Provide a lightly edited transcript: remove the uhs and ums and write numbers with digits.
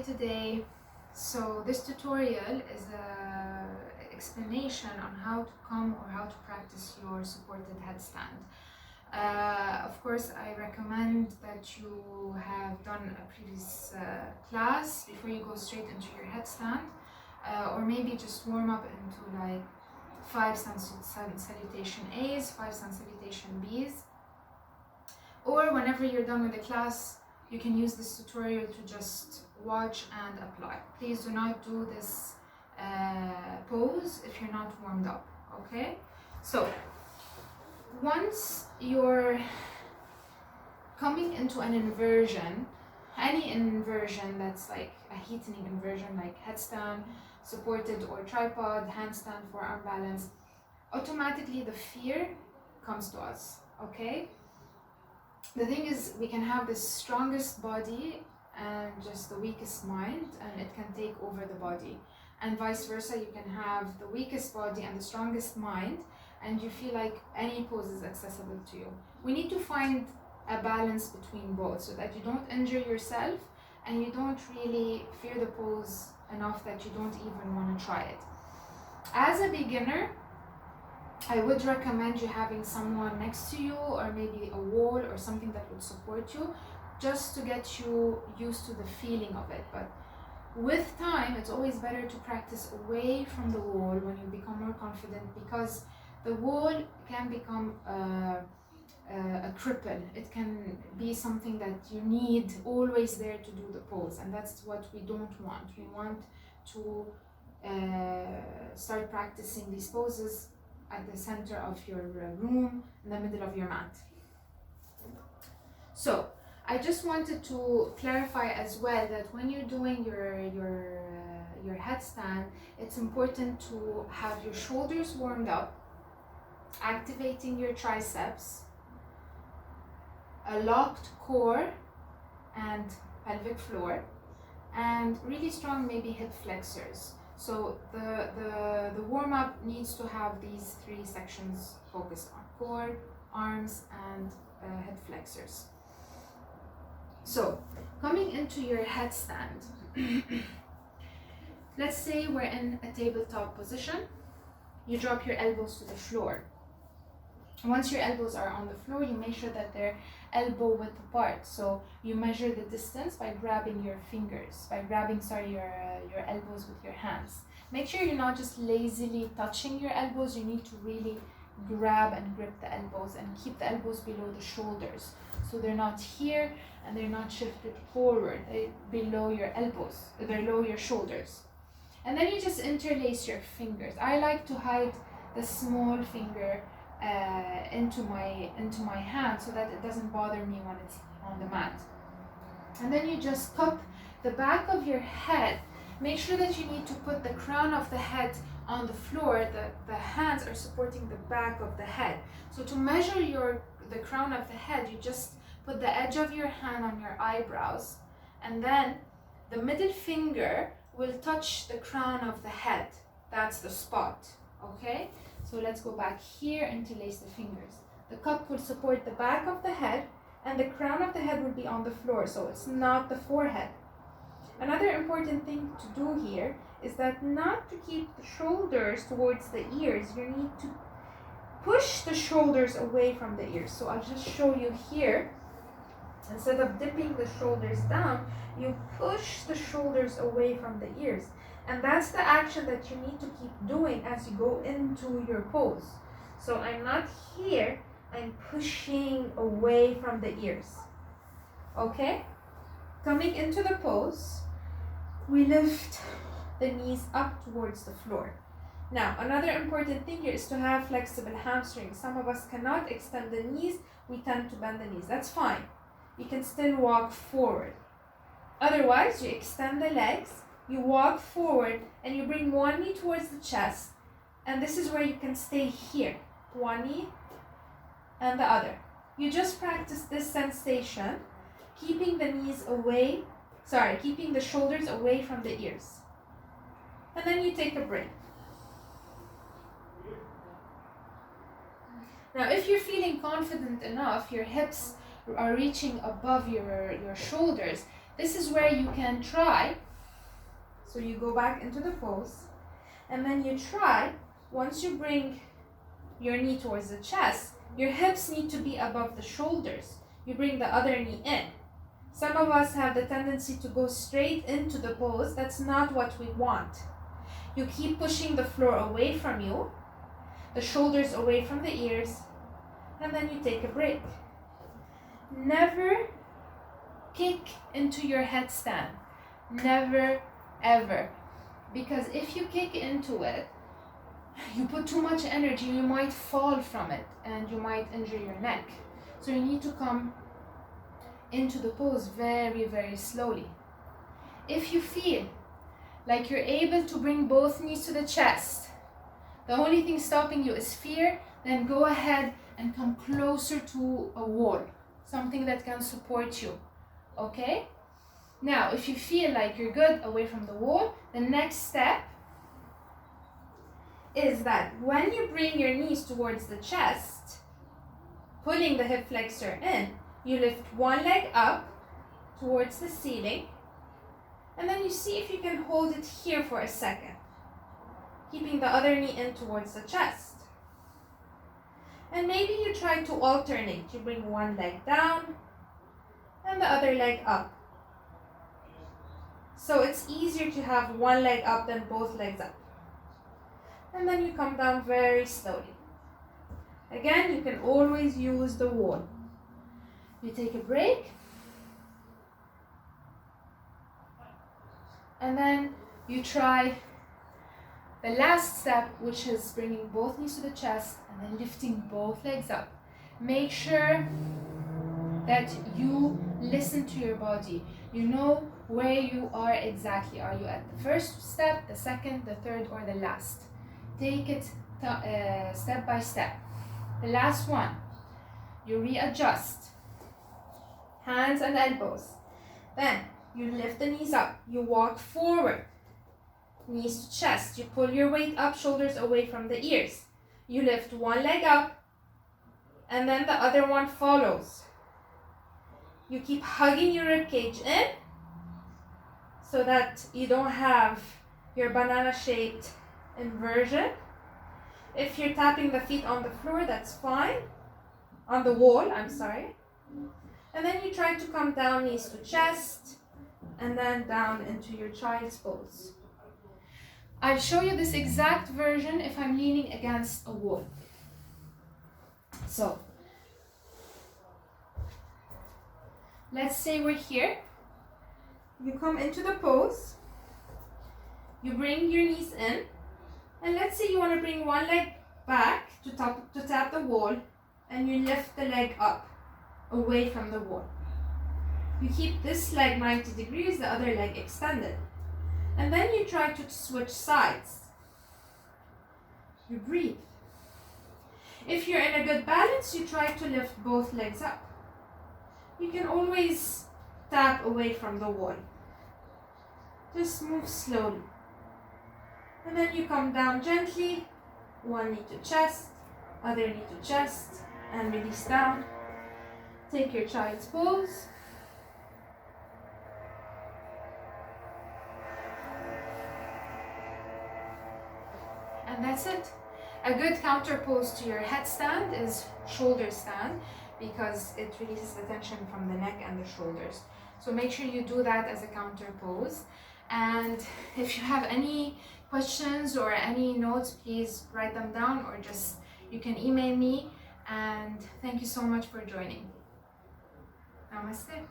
today. So this tutorial is an explanation on how to come or how to practice your supported headstand. Of course, I recommend that you have done a previous class before you go straight into your headstand, or maybe just warm up into like 5 sun salutation A's, 5 sun salutation B's, or whenever you're done with the class, you can use this tutorial to just watch and apply. Please do not do this pose if you're not warmed up, okay? So once you're coming into an inversion, any inversion that's like a heatening inversion, like headstand, supported or tripod, handstand, forearm balance, automatically the fear comes to us, okay? The thing is, we can have the strongest body and just the weakest mind, and it can take over the body, and vice versa. You can have the weakest body and the strongest mind, and you feel like any pose is accessible to you. We need to find a balance between both so that you don't injure yourself and you don't really fear the pose enough that you don't even want to try it. As a beginner, I would recommend you having someone next to you, or maybe a wall or something that would support you, just to get you used to the feeling of it. But with time, it's always better to practice away from the wall when you become more confident, because the wall can become a cripple. It can be something that you need always there to do the pose, and that's what we don't want. We want to start practicing these poses at the center of your room, in the middle of your mat. So I just wanted to clarify as well that when you're doing your headstand, it's important to have your shoulders warmed up, activating your triceps, a locked core and pelvic floor, and really strong maybe hip flexors. So the warm-up needs to have these 3 sections focused on: core, arms, and hip flexors. So coming into your headstand, let's say we're in a tabletop position. You drop your elbows to the floor. Once your elbows are on the floor, you make sure that they're elbow width apart. So you measure the distance by grabbing your fingers, your elbows with your hands. Make sure you're not just lazily touching your elbows. You need to really grab and grip the elbows and keep the elbows below the shoulders. So they're not here and they're not shifted forward. They're below your elbows, below your shoulders. And then you just interlace your fingers. I like to hide the small finger into my hand so that it doesn't bother me when it's on the mat. And then you just cup the back of your head. Make sure that you need to put the crown of the head on the floor. The hands are supporting the back of the head. So to measure the crown of the head, you just put the edge of your hand on your eyebrows, and then the middle finger will touch the crown of the head. That's the spot, okay? So let's go back here, interlace the fingers. The cup will support the back of the head, and the crown of the head will be on the floor, so it's not the forehead. Another important thing to do here is that not to keep the shoulders towards the ears. You need to push the shoulders away from the ears. So I'll just show you here. Instead of dipping the shoulders down, you push the shoulders away from the ears. And that's the action that you need to keep doing as you go into your pose. So I'm not here, I'm pushing away from the ears. Okay? Coming into the pose, we lift the knees up towards the floor. Now, another important thing here is to have flexible hamstrings. Some of us cannot extend the knees, we tend to bend the knees. That's fine. You can still walk forward. Otherwise, you extend the legs, you walk forward, and you bring one knee towards the chest, and this is where you can stay here. One knee and the other. You just practice this sensation, keeping keeping the shoulders away from the ears. And then you take a break. Now, if you're feeling confident enough, your hips are reaching above your shoulders, this is where you can try So you go back into the pose, and then you try, once you bring your knee towards the chest, your hips need to be above the shoulders. You bring the other knee in. Some of us have the tendency to go straight into the pose. That's not what we want. You keep pushing the floor away from you, the shoulders away from the ears, and then you take a break. Never kick into your headstand. Never, ever. Because if you kick into it, you put too much energy, you might fall from it and you might injure your neck. So you need to come into the pose very, very slowly. If you feel like you're able to bring both knees to the chest, the only thing stopping you is fear, then go ahead and come closer to a wall, something that can support you, okay? Now, if you feel like you're good away from the wall, the next step is that when you bring your knees towards the chest, pulling the hip flexor in, you lift one leg up towards the ceiling, and then you see if you can hold it here for a second, keeping the other knee in towards the chest. And maybe you try to alternate. You bring one leg down and the other leg up. So it's easier to have one leg up than both legs up. And then you come down very slowly. Again, you can always use the wall. You take a break. And then you try the last step, which is bringing both knees to the chest and then lifting both legs up. Make sure that you listen to your body. You know where you are exactly. Are you at the first step, the second, the third, or the last? Take it step by step. The last one, you readjust. Hands and elbows. Then you lift the knees up. You walk forward. Knees to chest. You pull your weight up, shoulders away from the ears. You lift one leg up, and then the other one follows. You keep hugging your rib cage in so that you don't have your banana-shaped inversion. If you're tapping the feet on the floor, that's fine. On the wall, I'm sorry. And then you try to come down, knees to chest, and then down into your child's pose. I'll show you this exact version if I'm leaning against a wall. So, let's say we're here. You come into the pose. You bring your knees in. And let's say you want to bring one leg back to tap the wall, and you lift the leg up away from the wall. You keep this leg 90 degrees, the other leg extended. And then you try to switch sides. You breathe. If you're in a good balance, you try to lift both legs up. You can always tap away from the wall. Just move slowly. And then you come down gently, one knee to chest, other knee to chest, and release down. Take your child's pose. And that's it. A good counter pose to your headstand is shoulder stand, because it releases the tension from the neck and the shoulders. So make sure you do that as a counter pose. And if you have any questions or any notes, please write them down, or just you can email me. And thank you so much for joining. Namaste.